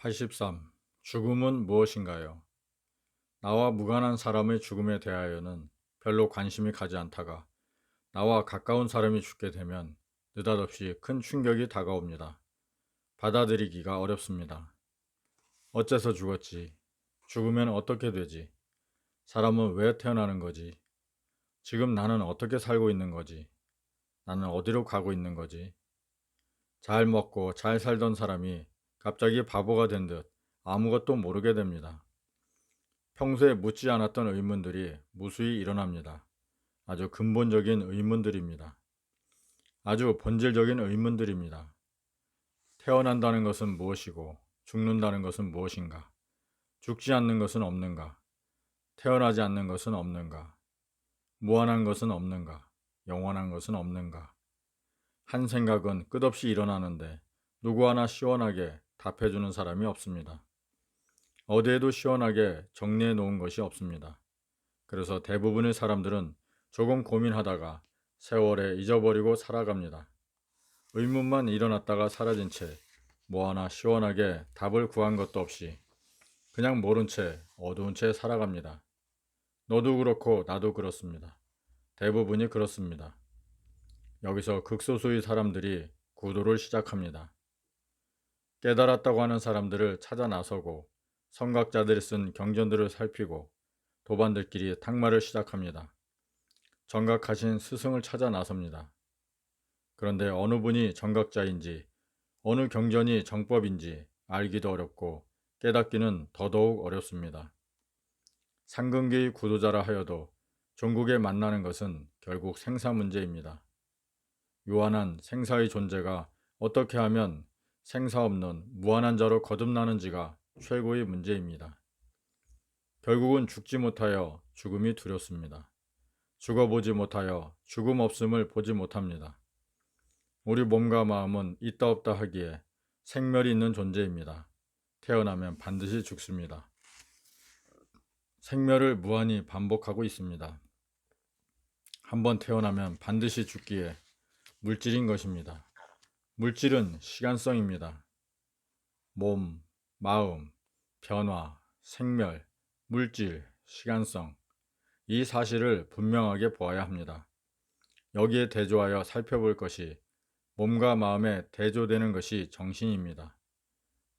83. 죽음은 무엇인가요? 나와 무관한 사람의 죽음에 대하여는 별로 관심이 가지 않다가 나와 가까운 사람이 죽게 되면 느닷없이 큰 충격이 다가옵니다. 받아들이기가 어렵습니다. 어째서 죽었지? 죽으면 어떻게 되지? 사람은 왜 태어나는 거지? 지금 나는 어떻게 살고 있는 거지? 나는 어디로 가고 있는 거지? 잘 먹고 잘 살던 사람이 갑자기 바보가 된 듯 아무것도 모르게 됩니다. 평소에 묻지 않았던 의문들이 무수히 일어납니다. 아주 근본적인 의문들입니다. 아주 본질적인 의문들입니다. 태어난다는 것은 무엇이고 죽는다는 것은 무엇인가? 죽지 않는 것은 없는가? 태어나지 않는 것은 없는가? 무한한 것은 없는가? 영원한 것은 없는가? 한 생각은 끝없이 일어나는데 누구 하나 시원하게 답해주는 사람이 없습니다. 어디에도 시원하게 정리해 놓은 것이 없습니다. 그래서 대부분의 사람들은 조금 고민하다가 세월에 잊어버리고 살아갑니다. 의문만 일어났다가 사라진 채 뭐 하나 시원하게 답을 구한 것도 없이 그냥 모른 채 어두운 채 살아갑니다. 너도 그렇고 나도 그렇습니다. 대부분이 그렇습니다. 여기서 극소수의 사람들이 구도를 시작합니다. 깨달았다고 하는 사람들을 찾아 나서고 선각자들이 쓴 경전들을 살피고 도반들끼리 탁마를 시작합니다. 정각하신 스승을 찾아 나섭니다. 그런데 어느 분이 정각자인지 어느 경전이 정법인지 알기도 어렵고 깨닫기는 더더욱 어렵습니다. 상근계의 구도자라 하여도 종국에 만나는 것은 결국 생사 문제입니다. 요한한 생사의 존재가 어떻게 하면 생사 없는 무한한 자로 거듭나는지가 최고의 문제입니다. 결국은 죽지 못하여 죽음이 두렵습니다. 죽어보지 못하여 죽음 없음을 보지 못합니다. 우리 몸과 마음은 있다 없다 하기에 생멸이 있는 존재입니다. 태어나면 반드시 죽습니다. 생멸을 무한히 반복하고 있습니다. 한번 태어나면 반드시 죽기에 물질인 것입니다. 물질은 시간성입니다. 몸, 마음, 변화, 생멸, 물질, 시간성. 이 사실을 분명하게 보아야 합니다. 여기에 대조하여 살펴볼 것이 몸과 마음에 대조되는 것이 정신입니다.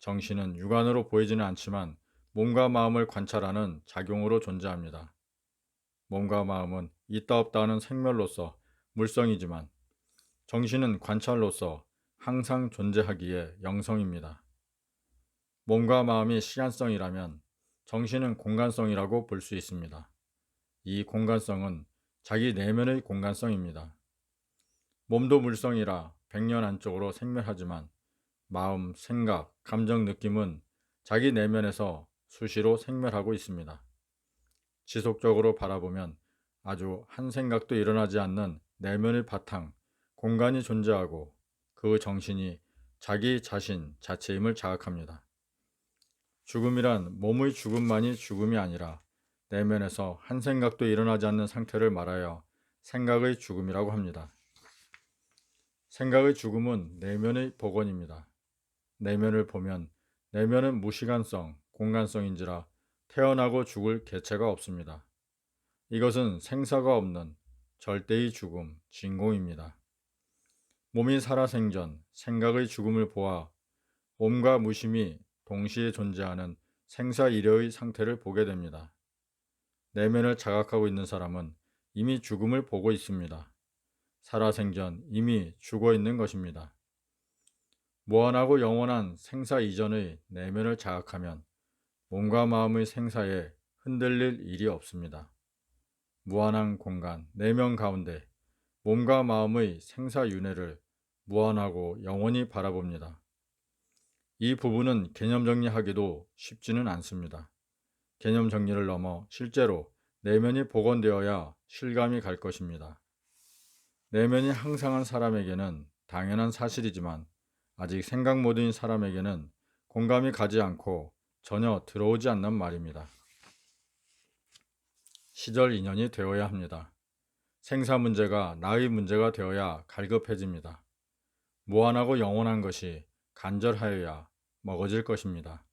정신은 육안으로 보이지는 않지만 몸과 마음을 관찰하는 작용으로 존재합니다. 몸과 마음은 있다 없다 하는 생멸로서 물성이지만 정신은 관찰로서 항상 존재하기에 영성입니다. 몸과 마음이 시간성이라면 정신은 공간성이라고 볼 수 있습니다. 이 공간성은 자기 내면의 공간성입니다. 몸도 물성이라 백년 안쪽으로 생멸하지만 마음, 생각, 감정, 느낌은 자기 내면에서 수시로 생멸하고 있습니다. 지속적으로 바라보면 아주 한 생각도 일어나지 않는 내면의 바탕, 공간이 존재하고 그 정신이 자기 자신 자체임을 자각합니다. 죽음이란 몸의 죽음만이 죽음이 아니라 내면에서 한 생각도 일어나지 않는 상태를 말하여 생각의 죽음이라고 합니다. 생각의 죽음은 내면의 복원입니다. 내면을 보면 내면은 무시간성, 공간성인지라 태어나고 죽을 개체가 없습니다. 이것은 생사가 없는 절대의 죽음, 진공입니다. 몸이 살아생전 생각의 죽음을 보아 몸과 무심이 동시에 존재하는 생사이려의 상태를 보게 됩니다. 내면을 자각하고 있는 사람은 이미 죽음을 보고 있습니다. 살아생전 이미 죽어 있는 것입니다. 무한하고 영원한 생사 이전의 내면을 자각하면 몸과 마음의 생사에 흔들릴 일이 없습니다. 무한한 공간, 내면 가운데 몸과 마음의 생사윤회를 무한하고 영원히 바라봅니다. 이 부분은 개념 정리하기도 쉽지는 않습니다. 개념 정리를 넘어 실제로 내면이 복원되어야 실감이 갈 것입니다. 내면이 항상한 사람에게는 당연한 사실이지만 아직 생각 모드인 사람에게는 공감이 가지 않고 전혀 들어오지 않는 말입니다. 시절 인연이 되어야 합니다. 생사 문제가 나의 문제가 되어야 갈급해집니다. 무한하고 영원한 것이 간절하여야 먹어질 것입니다.